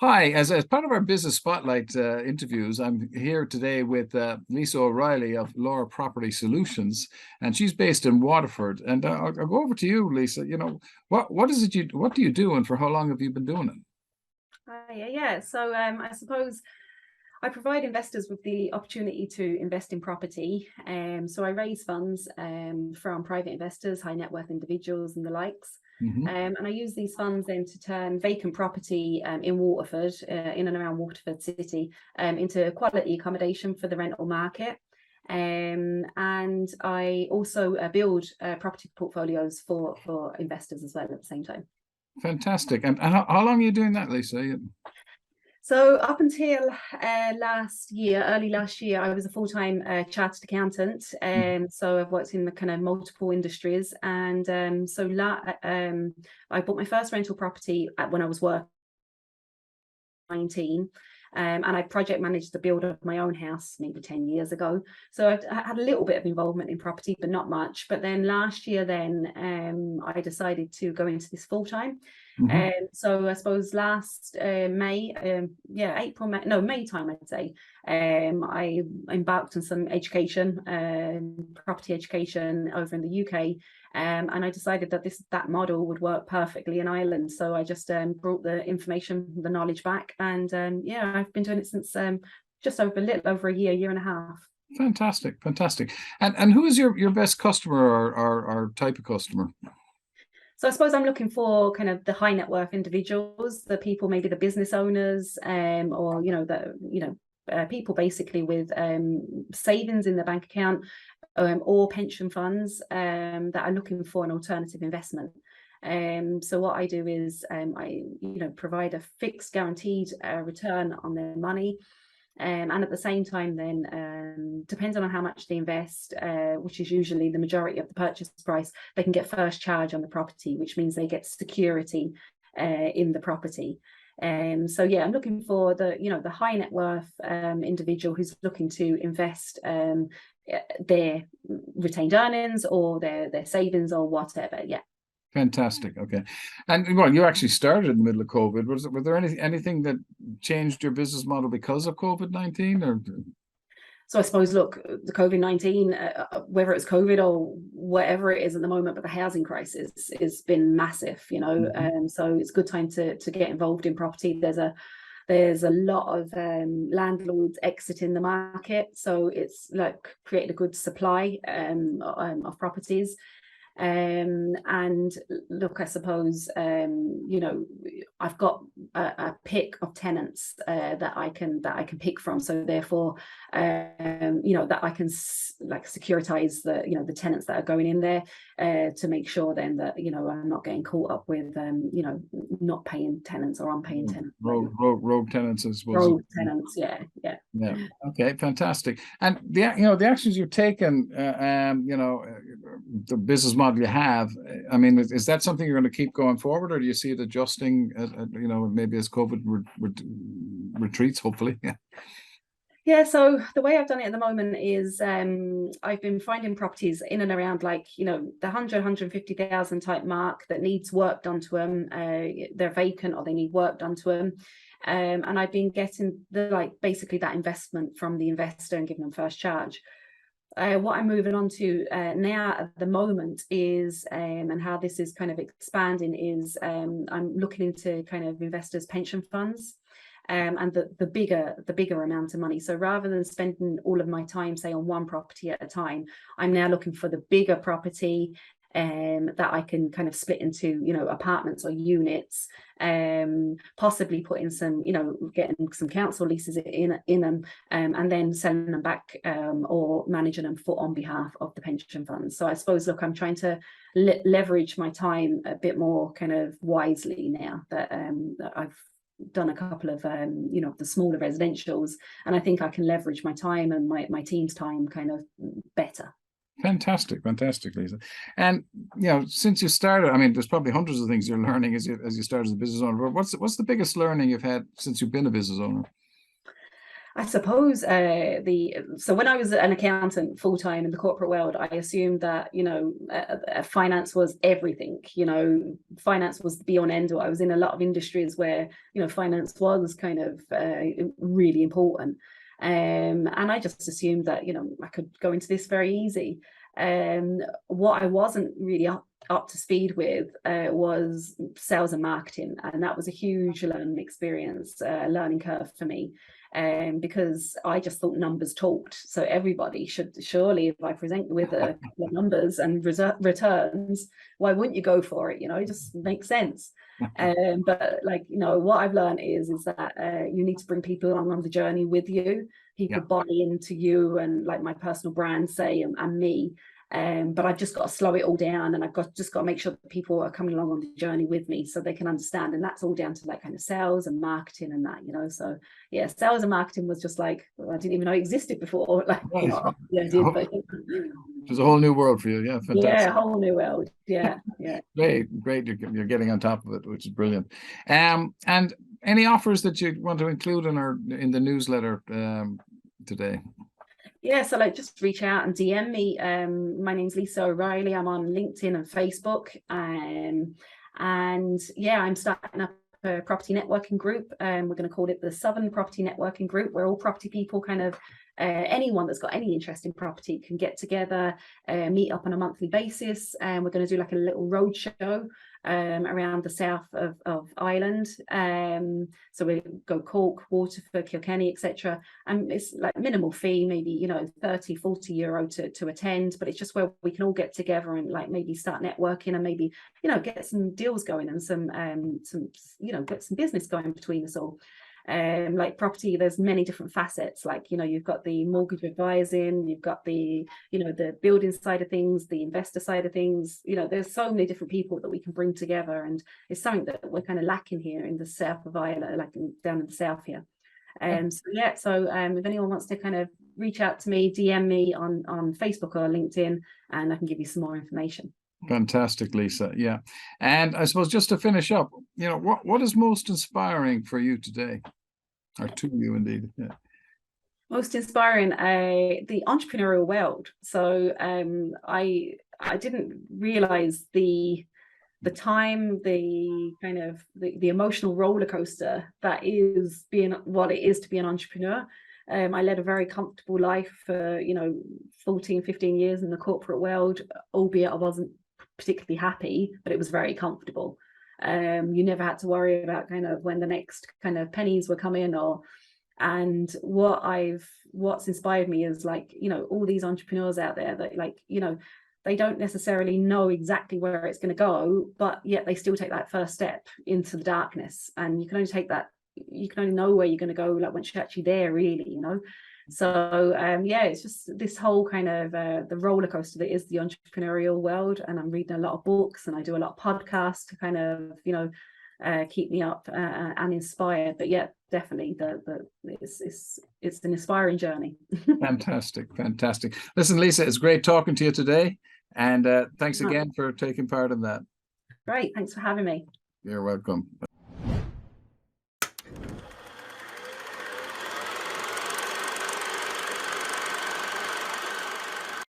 Hi, as part of our Business Spotlight interviews, I'm here today with Lisa O'Reilly of Laura Property Solutions, and she's based in Waterford. And I'll go over to you, Lisa. What is it what do you do, and for how long have you been doing it? Yeah. So I suppose I provide investors with the opportunity to invest in property. So I raise funds from private investors, high net worth individuals, and the likes. Hmm. And I use these funds then to turn vacant property in Waterford, in and around Waterford City, into quality accommodation for the rental market. And I also build property portfolios for investors as well at the same time. Fantastic. And how long are you doing that, Lisa? So up until last year, early last year, I was a full-time chartered accountant. So I've worked in the kind of multiple industries, and I bought my first rental property when I was working 19. And I project managed the build of my own house maybe 10 years ago. So I had a little bit of involvement in property, but not much. But then last year, I decided to go into this full time. Hmm. So I suppose last May, May time, I'd say, I embarked on some education, property education over in the UK. And I decided that that model would work perfectly in Ireland. So I just brought the information, the knowledge back, and I've been doing it since just over a little over a year and a half. Fantastic, fantastic. And who is your best customer or type of customer? So I suppose I'm looking for kind of the high net worth individuals, the people, maybe the business owners, or people basically with savings in their bank account, or pension funds that are looking for an alternative investment. So what I do is I provide a fixed guaranteed return on their money. And at the same time, then, depending on how much they invest, which is usually the majority of the purchase price, they can get first charge on the property, which means they get security in the property. So yeah, I'm looking for the high net worth individual who's looking to invest their retained earnings or their savings or whatever. Yeah. Fantastic. Okay. And well, you actually started in the middle of COVID. Was there anything that changed your business model because of COVID-19 or? So I suppose, look, the COVID-19, whether it's COVID or whatever it is at the moment, but the housing crisis has been massive, so it's a good time to get involved in property. There's a lot of landlords exiting the market, so it's like created a good supply of properties. And look, I suppose I've got a pick of tenants that I can pick from. So therefore, that I can securitize the tenants that are going in there to make sure then that I'm not getting caught up with not paying tenants or unpaying tenants. Rogue tenants, I suppose. Rogue tenants, yeah. Yeah. Okay. Fantastic. And the actions you've taken, the business model you have. I mean, is that something you're going to keep going forward, or do you see it adjusting? Maybe as COVID retreats, hopefully. Yeah. Yeah, so the way I've done it at the moment is I've been finding properties in and around the 150,000 type mark that needs work done to them. They're vacant or they need work done to them. And I've been getting basically that investment from the investor and giving them first charge. What I'm moving on to now at the moment is, and how this is kind of expanding is, I'm looking into kind of investors' pension funds. And the bigger amount of money. So rather than spending all of my time, say, on one property at a time, I'm now looking for the bigger property that I can kind of split into, apartments or units, possibly put in some, getting some council leases in them, and then selling them back or managing them on behalf of the pension funds. So I suppose, look, I'm trying to leverage my time a bit more kind of wisely now that I've done a couple of the smaller residentials, and I think I can leverage my time and my team's time kind of better. Fantastic, Lisa. And since you started, I mean, there's probably hundreds of things you're learning as you start as a business owner. But what's the biggest learning you've had since you've been a business owner? I suppose so when I was an accountant full time in the corporate world, I assumed that, you know, finance was everything. You know, finance was the be on end all. I was in a lot of industries where, you know, finance was kind of really important. And I just assumed that, you know, I could go into this very easy. What I wasn't really up to speed with was sales and marketing, and that was a huge learning experience, learning curve for me. Because I just thought numbers talked. So everybody should surely, if I present with the numbers and returns, why wouldn't you go for it? You know, it just makes sense. But like, you know, what I've learned is that you need to bring people along on the journey with you. People buy into you and like my personal brand, say, and me. But I've just got to slow it all down, and I've just got to make sure that people are coming along on the journey with me so they can understand. And that's all down to like kind of sales and marketing and that, you know. So yeah, sales and marketing was just like, well, I didn't even know it existed before. Like, Right. yeah, I did, but It was a whole new world for you. Yeah, fantastic. Yeah, a whole new world. Yeah, yeah. Great. You're getting on top of it, which is brilliant. And any offers that you want to include in the newsletter today? Yeah, so like just reach out and DM me. My name's Lisa O'Reilly. I'm on LinkedIn and Facebook. And yeah, I'm starting up a property networking group. We're going to call it the Southern Property Networking Group, where all property people kind of anyone that's got any interest in property can get together, meet up on a monthly basis, and we're going to do like a little road show around the south of Ireland. So we go Cork, Waterford, Kilkenny, etc. And it's like minimal fee, maybe, you know, 30-40 euro to attend, but it's just where we can all get together and like maybe start networking and maybe, you know, get some deals going and some you know, get some business going between us all. Like property, there's many different facets. Like, you know, you've got the mortgage advising, you've got the, you know, the building side of things, the investor side of things. You know, there's so many different people that we can bring together, and it's something that we're kind of lacking here in the south of Ireland, like down in the south here. So yeah, so if anyone wants to kind of reach out to me, DM me on Facebook or LinkedIn, and I can give you some more information. Fantastic, Lisa. Yeah. And I suppose just to finish up, you know, what is most inspiring for you today? Or to you, indeed. Yeah. Most inspiring, the entrepreneurial world. So I didn't realize the time, the kind of the emotional roller coaster that is being what it is to be an entrepreneur. I led a very comfortable life for, you know, 14, 15 years in the corporate world, albeit I wasn't particularly happy, but it was very comfortable. You never had to worry about kind of when the next kind of pennies were coming and what's inspired me is like, you know, all these entrepreneurs out there that, like, you know, they don't necessarily know exactly where it's going to go, but yet they still take that first step into the darkness. And you can only know where you're going to go like once you're actually there, really, you know. So yeah, it's just this whole kind of the roller coaster that is the entrepreneurial world. And I'm reading a lot of books and I do a lot of podcasts to kind of, you know, keep me up and inspired. But yeah, definitely it's an inspiring journey. Fantastic. Listen, Lisa, it's great talking to you today, and thanks again for taking part in that. Great, thanks for having me. You're welcome.